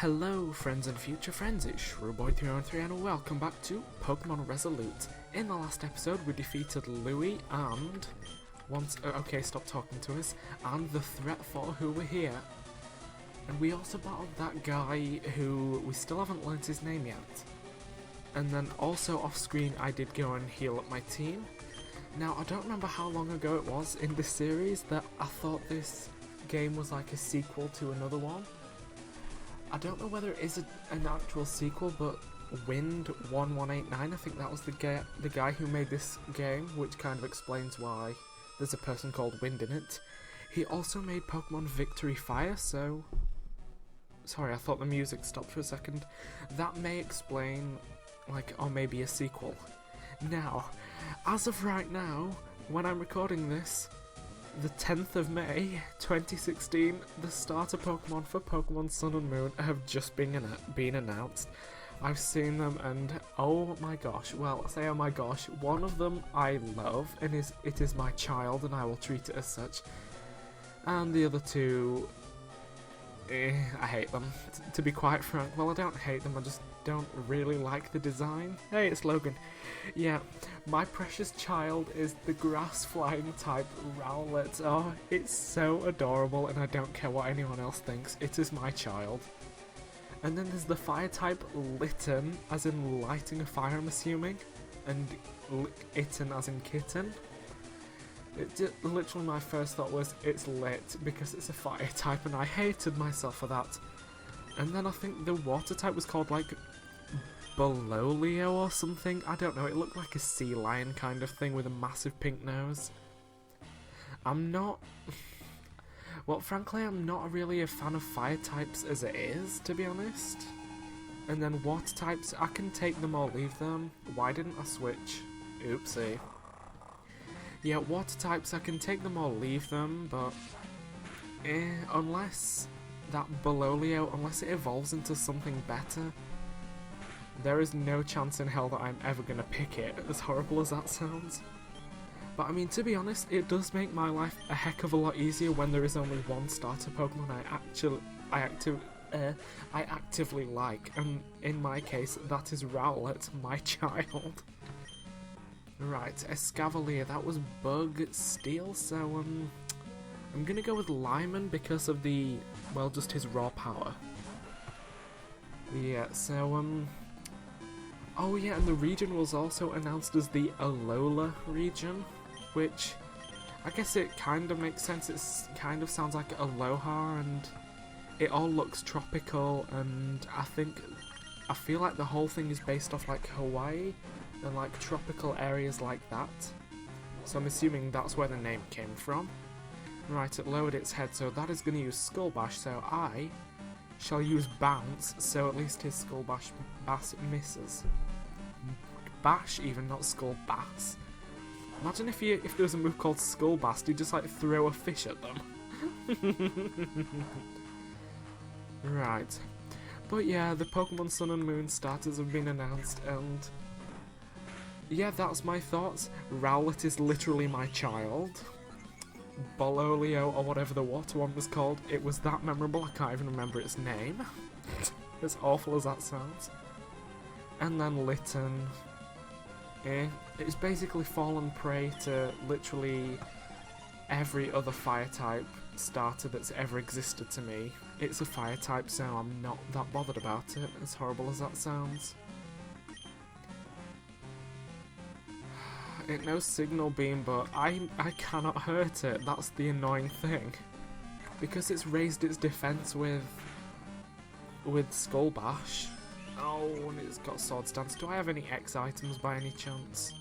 Hello friends and future friends, it's Shrewboy303 and welcome back to Pokemon Resolute. In the last episode we defeated Louie and... okay, stop talking to us. And the threat for who were here. And we also battled that guy who we still haven't learnt his name yet. And then also off screen I did go and heal up my team. Now I don't remember how long ago it was in this series that I thought this game was like a sequel to another one. I don't know whether it is an actual sequel, but Wind1189, I think that was the guy who made this game, which kind of explains why there's a person called Wind in it. He also made Pokemon Victory Fire, so... Sorry, I thought the music stopped for a second. That may explain, or maybe a sequel. Now, as of right now, when I'm recording this, the 10th of May, 2016, the starter Pokemon for Pokemon Sun and Moon have just been announced. I've seen them and oh my gosh, well, I say oh my gosh, one of them I love and it is my child and I will treat it as such. And the other two, I hate them, to be quite frank. Well, I don't hate them, I just don't really like the design. Hey, it's Logan. Yeah, my precious child is the grass flying type Rowlet. Oh, it's so adorable and I don't care what anyone else thinks. It is my child. And then there's the fire type Litten, as in lighting a fire I'm assuming. And Itten as in kitten. Literally my first thought was it's lit because it's a fire type and I hated myself for that. And then I think the water type was called like Bololio or something. I don't know, it looked like a sea lion kind of thing with a massive pink nose. I'm not... well, frankly, I'm not really a fan of fire types as it is, to be honest. And then water types, I can take them or leave them. Why didn't I switch? Oopsie. Yeah, water types, I can take them or leave them, but... unless that Bololio, unless it evolves into something better, there is no chance in hell that I'm ever going to pick it, as horrible as that sounds. But I mean, to be honest, it does make my life a heck of a lot easier when there is only one starter Pokemon I actively like, and in my case, that is Rowlet, my child. Right, Escavalier, that was Bug Steel, so I'm gonna go with Lyman because of the, well, just his raw power. Yeah, so oh yeah, and the region was also announced as the Alola region, which I guess it kind of makes sense. It kind of sounds like Aloha and it all looks tropical, and I feel like the whole thing is based off like Hawaii and like tropical areas like that. So I'm assuming that's where the name came from. Right, it lowered its head, so that is going to use Skull Bash, so I shall use Bounce, so at least his Skull Bash misses. Bash even, not Skull Bass. Imagine if there was a move called Skull Bass, you just like throw a fish at them. Right. But yeah, the Pokemon Sun and Moon starters have been announced, and yeah, that's my thoughts. Rowlet is literally my child. Bololio, or whatever the water one was called, it was that memorable I can't even remember its name. As awful as that sounds. And then Litten. It's basically fallen prey to literally every other fire type starter that's ever existed to me. It's a fire type, so I'm not that bothered about it, as horrible as that sounds. It knows Signal Beam, but I cannot hurt it. That's the annoying thing. Because it's raised its defense with Skull Bash. Oh, and it's got Sword Stance. Do I have any X items by any chance?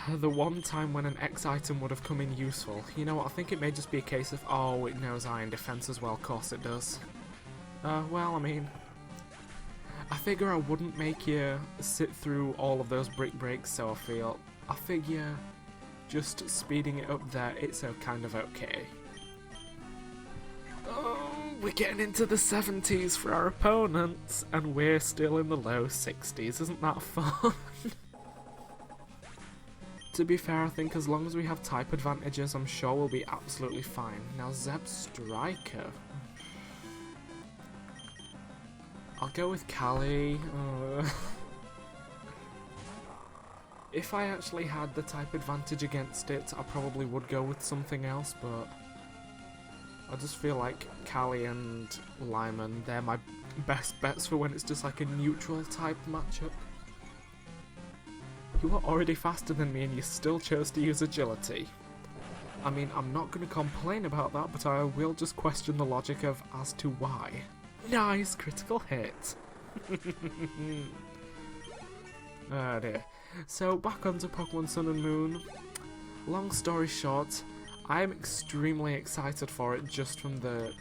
The one time when an X item would have come in useful. You know what, I think it may just be a case of, oh, it knows Iron Defense as well, of course it does. Well, I mean, I figure I wouldn't make you sit through all of those brick breaks, so I figure just speeding it up there, it's kind of okay. Oh, we're getting into the 70s for our opponents, and we're still in the low 60s, isn't that fun? To be fair, I think as long as we have type advantages, I'm sure we'll be absolutely fine. Now, Zeb Striker. I'll go with Callie. If I actually had the type advantage against it, I probably would go with something else, but I just feel like Callie and Lyman, they're my best bets for when it's just like a neutral type matchup. You are already faster than me and you still chose to use agility. I mean, I'm not going to complain about that, but I will just question the logic of as to why. Nice critical hit. Oh dear. So back onto Pokemon Sun and Moon. Long story short, I am extremely excited for it just from the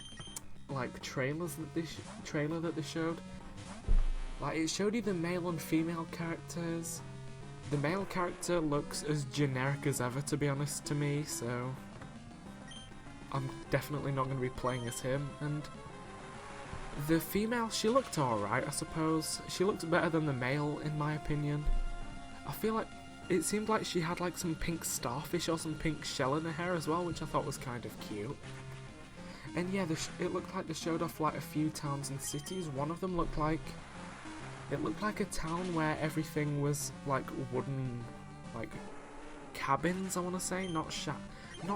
trailer that they showed. Like, it showed you the male and female characters. The male character looks as generic as ever, to be honest, to me, so I'm definitely not going to be playing as him. And the female, she looked alright, I suppose. She looked better than the male, in my opinion. I feel like it seemed like she had like some pink starfish or some pink shell in her hair as well, which I thought was kind of cute. And yeah, it looked like they showed off like a few towns and cities. One of them looked like a town where everything was like wooden, like cabins, I want to say, not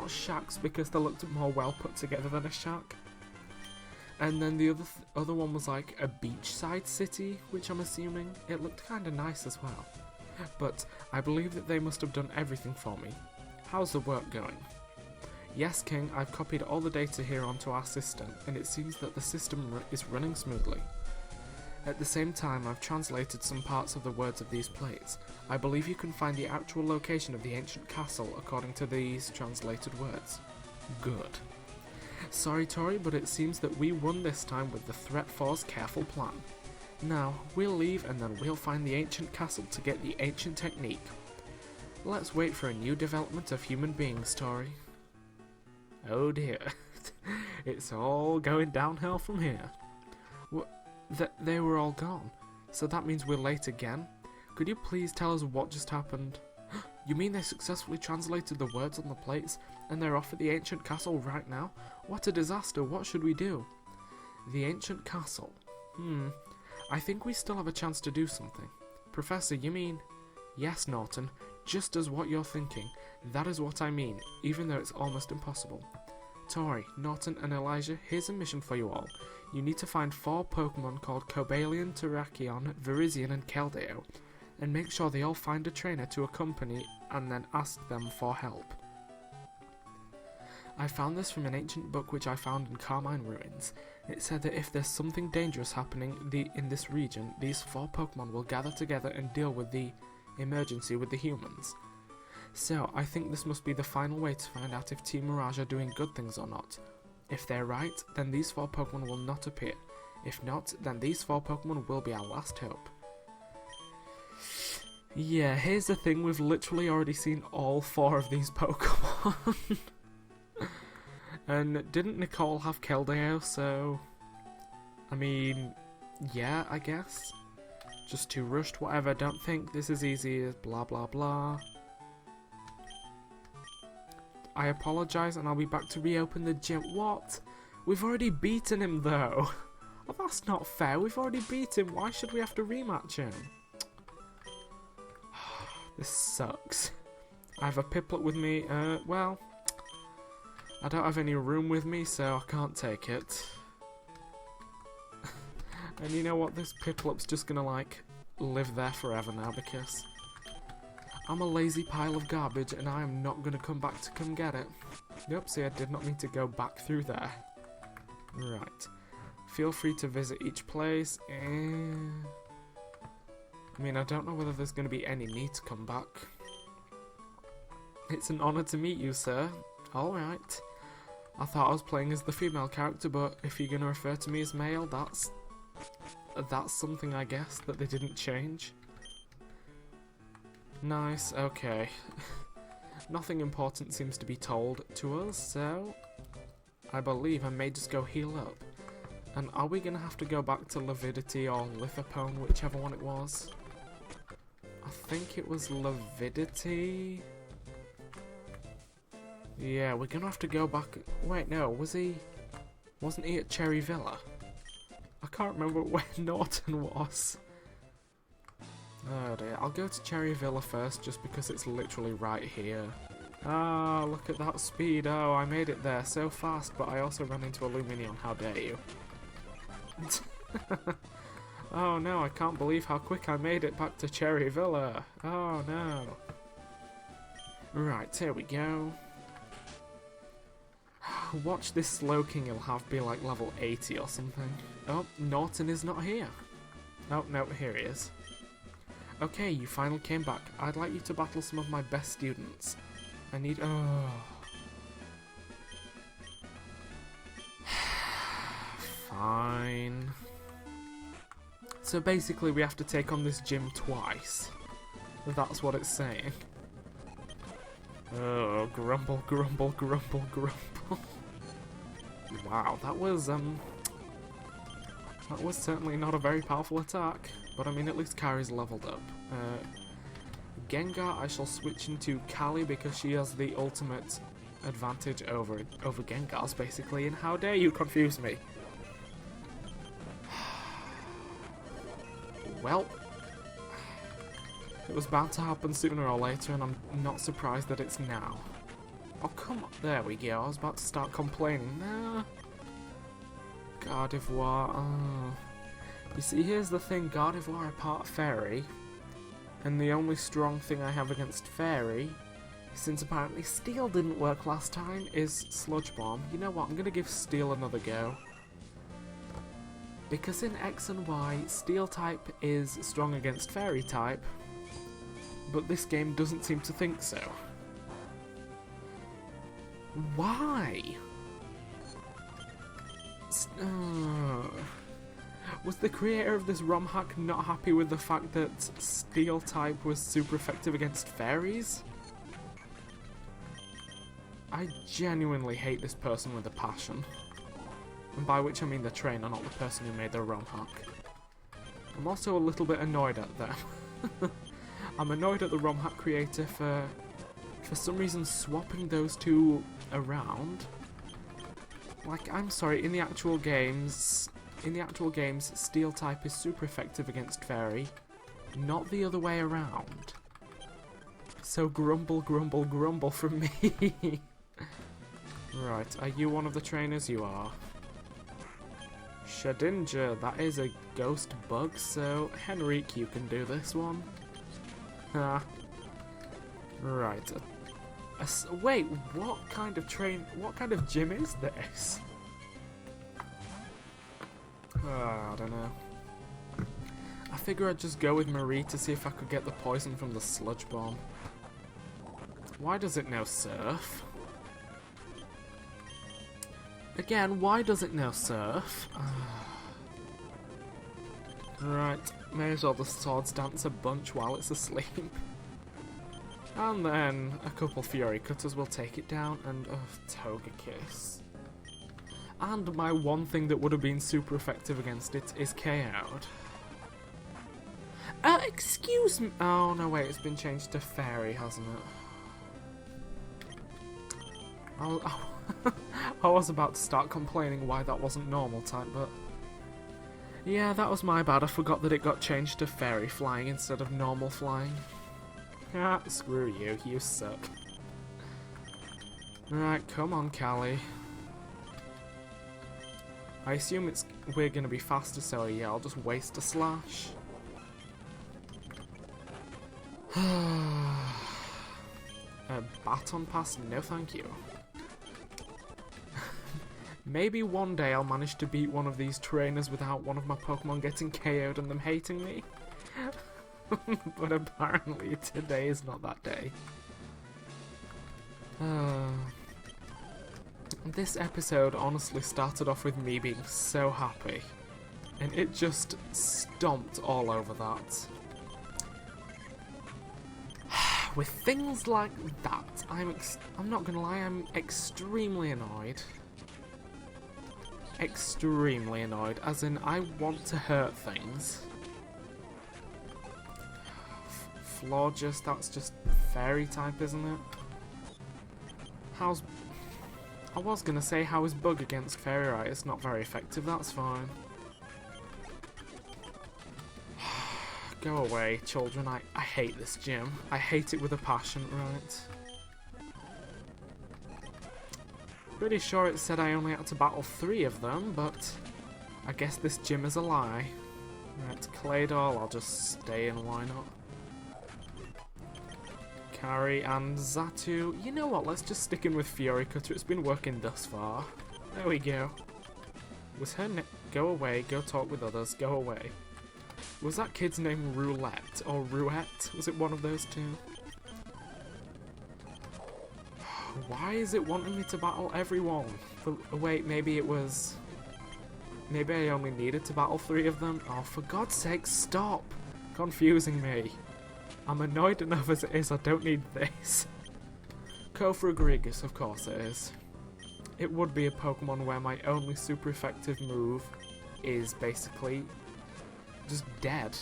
shacks, because they looked more well put together than a shack. And then the other one was like a beachside city, which I'm assuming. It looked kind of nice as well. But I believe that they must have done everything for me. How's the work going? Yes, King, I've copied all the data here onto our system, and it seems that the system is running smoothly. At the same time, I've translated some parts of the words of these plays. I believe you can find the actual location of the ancient castle according to these translated words. Good. Sorry, Tori, but it seems that we won this time with the Threat 4's careful plan. Now, we'll leave and then we'll find the ancient castle to get the ancient technique. Let's wait for a new development of human beings, Tori. Oh dear. It's all going downhill from here. They were all gone. So that means we're late again? Could you please tell us what just happened? You mean they successfully translated the words on the plates and they're off at the ancient castle right now? What a disaster, what should we do? The ancient castle. I think we still have a chance to do something. Professor, you mean? Yes, Norton, just as what you're thinking. That is what I mean, even though it's almost impossible. Tori, Norton and Elijah, here's a mission for you all. You need to find 4 Pokemon called Cobalion, Terrakion, Virizion and Keldeo, and make sure they all find a trainer to accompany and then ask them for help. I found this from an ancient book which I found in Carmine Ruins. It said that if there's something dangerous happening in this region, these 4 Pokemon will gather together and deal with the emergency with the humans. So, I think this must be the final way to find out if Team Mirage are doing good things or not. If they're right, then these 4 Pokemon will not appear. If not, then these 4 Pokemon will be our last hope. Yeah, here's the thing, we've literally already seen all 4 of these Pokemon. And didn't Nicole have Keldeo, so... I mean, yeah, I guess. Just too rushed, whatever, don't think this is easy as blah blah blah. I apologise and I'll be back to reopen the gym. What? We've already beaten him though. Oh, that's not fair, we've already beat him, why should we have to rematch him? This sucks. I have a Piplup with me, well... I don't have any room with me, so I can't take it. And you know what, this Piplup's just gonna like, live there forever now because... I'm a lazy pile of garbage and I am not gonna come back to come get it. Nope, see I did not mean to go back through there. Right. Feel free to visit each place and... I mean, I don't know whether there's gonna be any need to come back. It's an honour to meet you, sir. Alright. I thought I was playing as the female character, but if you're gonna refer to me as male, that's something, I guess, that they didn't change. Nice, okay. Nothing important seems to be told to us, so... I believe I may just go heal up. And are we gonna have to go back to Lavidity or Lithopone, whichever one it was? I think it was Lavidity... Yeah, we're gonna have to go back... Wait, no, wasn't he at Cherry Villa? I can't remember where Norton was. Oh dear, I'll go to Cherry Villa first just because it's literally right here. Ah, look at that speed. Oh, I made it there so fast, but I also ran into a Luminion. How dare you? Oh no, I can't believe how quick I made it back to Cherry Villa. Oh no. Right, here we go. Watch this Slow King he'll have be like level 80 or something. Oh, Norton is not here. Oh, no, here he is. Okay, you finally came back. I'd like you to battle some of my best students. I need... oh. Fine. So basically we have to take on this gym twice. That's what it's saying. Oh, grumble, grumble, grumble, grumble. Wow, that was certainly not a very powerful attack. But I mean, at least Kari's leveled up. Gengar, I shall switch into Kali because she has the ultimate advantage over Gengars, basically. And how dare you confuse me? Well, it was bound to happen sooner or later, and I'm not surprised that it's now. Oh, come on. There we go. I was about to start complaining. Nah. Gardevoir. Oh. You see, here's the thing. Gardevoir are part Fairy, and the only strong thing I have against Fairy, since apparently Steel didn't work last time, is Sludge Bomb. You know what? I'm going to give Steel another go. Because in X and Y, Steel type is strong against Fairy type, but this game doesn't seem to think so. Why? Was the creator of this ROM hack not happy with the fact that Steel type was super effective against Fairies? I genuinely hate this person with a passion. And by which I mean the trainer, not the person who made the ROM hack. I'm also a little bit annoyed at them. I'm annoyed at the ROM hack creator for some reason swapping those two around. Like, I'm sorry, in the actual games, Steel type is super effective against Fairy, not the other way around. So grumble, grumble, grumble from me. Right, are you one of the trainers? You are. Shedinja, that is a ghost bug, so Henrique, you can do this one. Ah. Right. Wait, what kind of gym is this? I don't know. I figure I'd just go with Marie to see if I could get the poison from the Sludge Bomb. Why does it know Surf? Again, why does it know Surf? Right, may as well the Swords dance a bunch while it's asleep. And then a couple Fury Cutters will take it down, and Togekiss. And my one thing that would have been super effective against it is KO'd. Excuse me. Oh no, wait, it's been changed to Fairy, hasn't it? I was about to start complaining why that wasn't normal type, but yeah, that was my bad. I forgot that it got changed to Fairy flying instead of normal flying. Ah, screw you, you suck. Right, come on, Callie. I assume we're gonna be faster, so yeah, I'll just waste a slash. A baton pass? No thank you. Maybe one day I'll manage to beat one of these trainers without one of my Pokemon getting KO'd and them hating me. But apparently today is not that day. This episode honestly started off with me being so happy, and it just stomped all over that. With things like that, I'm not gonna lie, I'm extremely annoyed. Extremely annoyed, as in I want to hurt things. Florges, that's just Fairy type, isn't it? I was gonna say, how is Bug against Fairy? Right, it's not very effective, that's fine. Go away, children. I hate this gym. I hate it with a passion, right? Pretty sure it said I only had to battle 3 of them, but I guess this gym is a lie. Right, Claydol, I'll just stay in, why not? Kari and Zatu. You know what, let's just stick in with Fury Cutter. It's been working thus far. There we go. Was her go away, go talk with others, go away. Was that kid's name Roulette or Rouette? Was it one of those two? Why is it wanting me to battle everyone? Wait, maybe it was... Maybe I only needed to battle 3 of them? Oh, for God's sake, stop confusing me. I'm annoyed enough as it is, I don't need this. Kofra Grigus, of course it is. It would be a Pokemon where my only super effective move is basically just dead.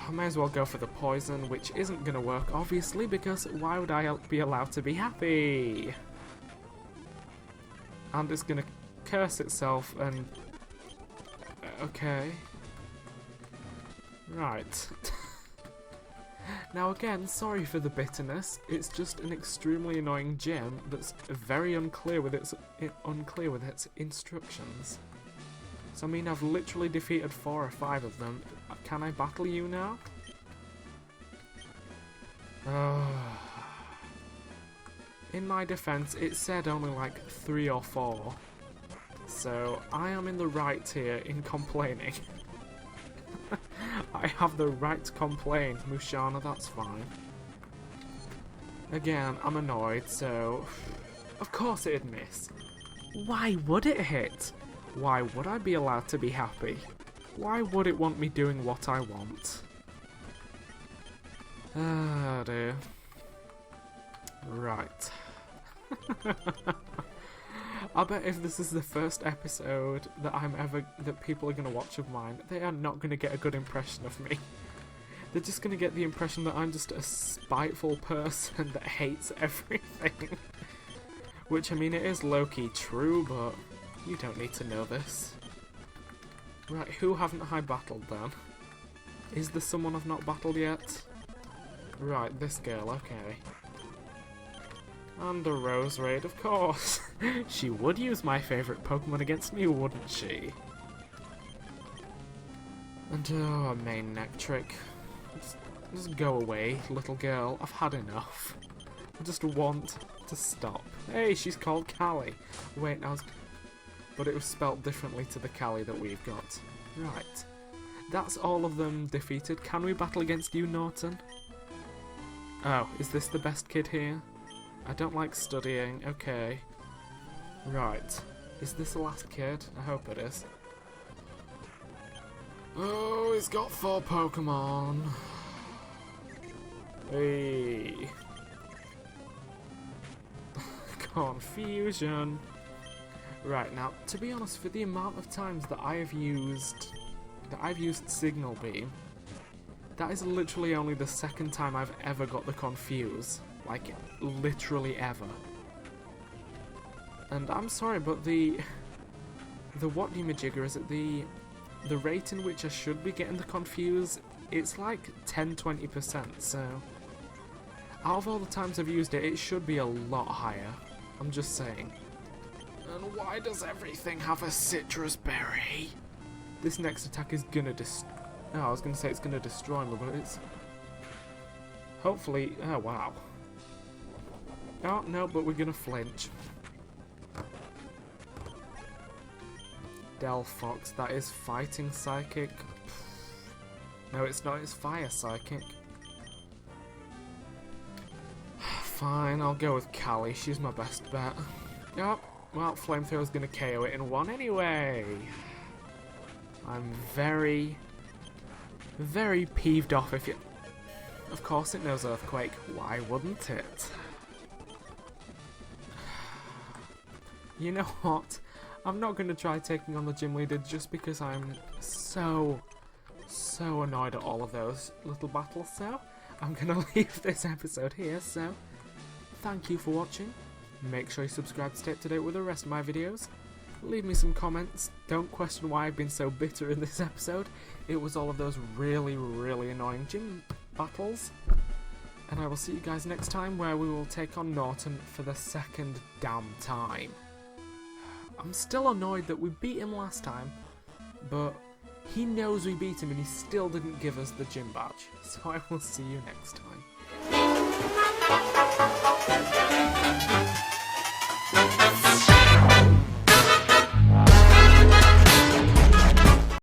I may as well go for the poison, which isn't going to work, obviously, because why would I be allowed to be happy? And it's going to curse itself and... okay. Right. Now again, sorry for the bitterness, it's just an extremely annoying gym that's very unclear with its instructions. So I mean, I've literally defeated 4 or 5 of them. Can I battle you now? In my defense, it said only like 3 or 4. So I am in the right here in complaining. I have the right to complain, Mushana, that's fine. Again, I'm annoyed, so... Of course it'd miss. Why would it hit? Why would I be allowed to be happy? Why would it want me doing what I want? Ah, dear. Right. I bet if this is the first episode that people are going to watch of mine, they are not going to get a good impression of me. They're just going to get the impression that I'm just a spiteful person that hates everything. Which, I mean, it is low-key true, but you don't need to know this. Right, who haven't I battled then? Is there someone I've not battled yet? Right, this girl, okay. And a Rose Raid, of course. She would use my favourite Pokemon against me, wouldn't she? And oh, a main neck trick. Just go away, little girl. I've had enough. I just want to stop. Hey, she's called Callie. Wait, but it was spelt differently to the Callie that we've got. Right. That's all of them defeated. Can we battle against you, Norton? Oh, is this the best kid here? I don't like studying. Okay. Right. Is this the last kid? I hope it is. Oh, he's got 4 Pokemon. Hey. Confusion. Right, now, to be honest, for the amount of times that I've used Signal Beam, that is literally only the 2nd time I've ever got the Confuse. Like, literally ever. And I'm sorry, but the whatnamajigger, is it the rate in which I should be getting the Confuse, it's like 10-20%, so out of all the times I've used it, it should be a lot higher. I'm just saying. And why does everything have a citrus berry? This next attack is gonna I was gonna say it's gonna destroy me, but it's... Hopefully... Oh, wow. Oh, no, but we're gonna flinch. Delphox, that is fighting psychic. No, it's not, it's fire psychic. Fine, I'll go with Callie, she's my best bet. Yep, well, Flamethrower's gonna KO it in 1 anyway. I'm very, very peeved off if you... Of course it knows Earthquake, why wouldn't it? You know what? I'm not going to try taking on the gym leader just because I'm so annoyed at all of those little battles, so I'm going to leave this episode here, so thank you for watching. Make sure you subscribe to stay up to date with the rest of my videos, leave me some comments. Don't question why I've been so bitter in this episode. It was all of those really, really annoying gym battles. And I will see you guys next time, where we will take on Norton for the second damn time. I'm still annoyed that we beat him last time, but he knows we beat him and he still didn't give us the gym badge. So I will see you next time.